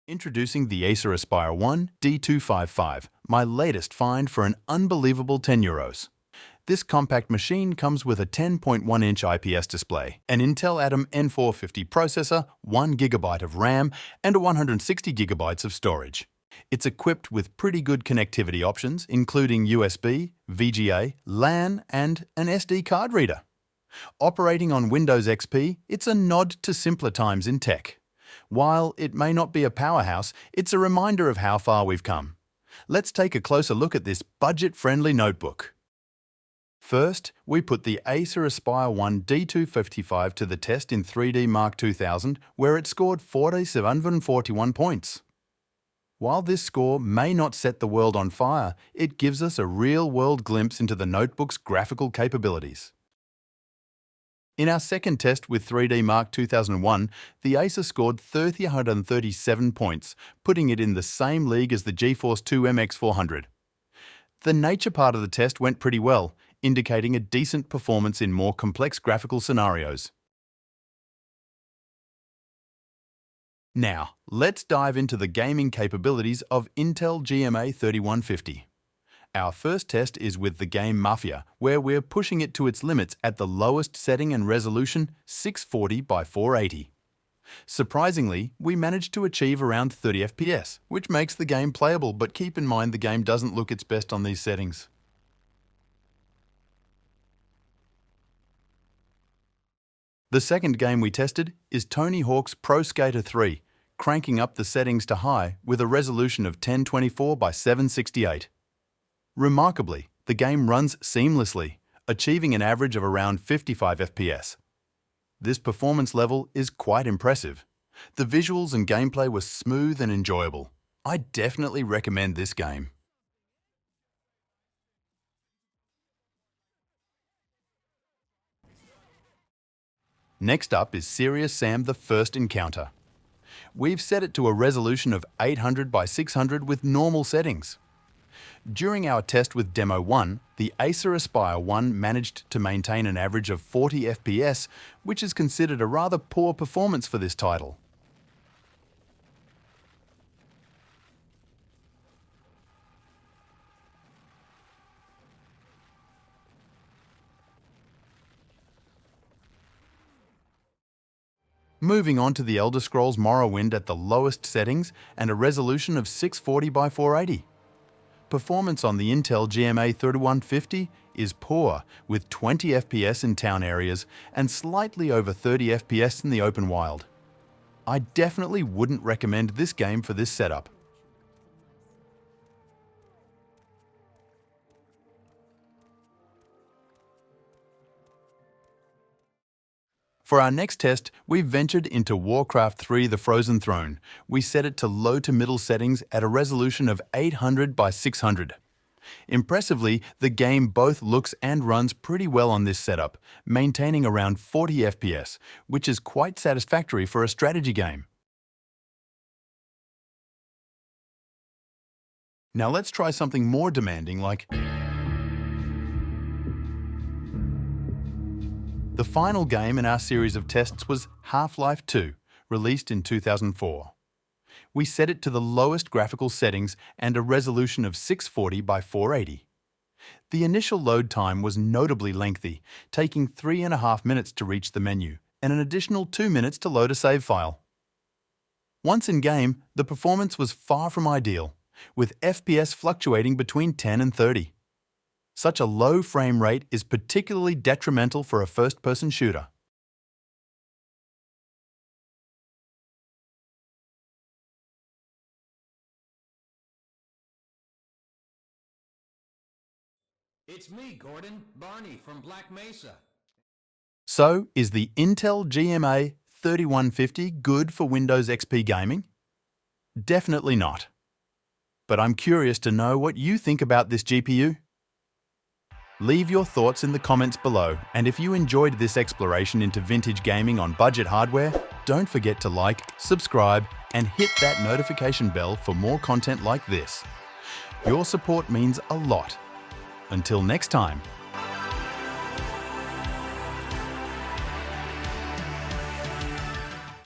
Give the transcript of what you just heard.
Introducing the Acer Aspire 1 D255, my latest find for an unbelievable €10. This compact machine comes with a 10.1-inch IPS display, an Intel Atom N450 processor, 1GB of RAM, and 160GB of storage. It's equipped with pretty good connectivity options, including USB, VGA, LAN, and an SD card reader. Operating on Windows XP, it's a nod to simpler times in tech. While it may not be a powerhouse, it's a reminder of how far we've come. Let's take a closer look at this budget-friendly notebook. First, we put the Acer Aspire 1 D255 to the test in 3D Mark 2000, where it scored 4,741 points. While this score may not set the world on fire, it gives us a real-world glimpse into the notebook's graphical capabilities. In our second test with 3D Mark 2001, the Acer scored 3,137 points, putting it in the same league as the GeForce 2 MX400. The nature part of the test went pretty well, indicating a decent performance in more complex graphical scenarios. Now, let's dive into the gaming capabilities of Intel GMA 3150. Our first test is with the game Mafia, where we're pushing it to its limits at the lowest setting and resolution, 640 by 480. Surprisingly, we managed to achieve around 30 FPS, which makes the game playable, but keep in mind the game doesn't look its best on these settings. The second game we tested is Tony Hawk's Pro Skater 3, cranking up the settings to high with a resolution of 1024 by 768. Remarkably, the game runs seamlessly, achieving an average of around 55 FPS. This performance level is quite impressive. The visuals and gameplay were smooth and enjoyable. I definitely recommend this game. Next up is Serious Sam: The First Encounter. We've set it to a resolution of 800 by 600 with normal settings. During our test with Demo 1, the Acer Aspire 1 managed to maintain an average of 40 FPS, which is considered a rather poor performance for this title. Moving on to the Elder Scrolls Morrowind at the lowest settings and a resolution of 640 by 480. Performance on the Intel GMA 3150 is poor, with 20 FPS in town areas and slightly over 30 FPS in the open wild. I definitely wouldn't recommend this game for this setup. For our next test, we ventured into Warcraft 3: The Frozen Throne. We set it to low to middle settings at a resolution of 800 by 600. Impressively, the game both looks and runs pretty well on this setup, maintaining around 40 FPS, which is quite satisfactory for a strategy game. Now let's try something more demanding like the final game in our series of tests was Half-Life 2, released in 2004. We set it to the lowest graphical settings and a resolution of 640 by 480. The initial load time was notably lengthy, taking 3.5 minutes to reach the menu, and an additional 2 minutes to load a save file. Once in-game, the performance was far from ideal, with FPS fluctuating between 10 and 30. Such a low frame rate is particularly detrimental for a first-person shooter. It's me, Gordon, Barney from Black Mesa. So, is the Intel GMA 3150 good for Windows XP gaming? Definitely not. But I'm curious to know what you think about this GPU. Leave your thoughts in the comments below, and if you enjoyed this exploration into vintage gaming on budget hardware, don't forget to like, subscribe, and hit that notification bell for more content like this. Your support means a lot. Until next time.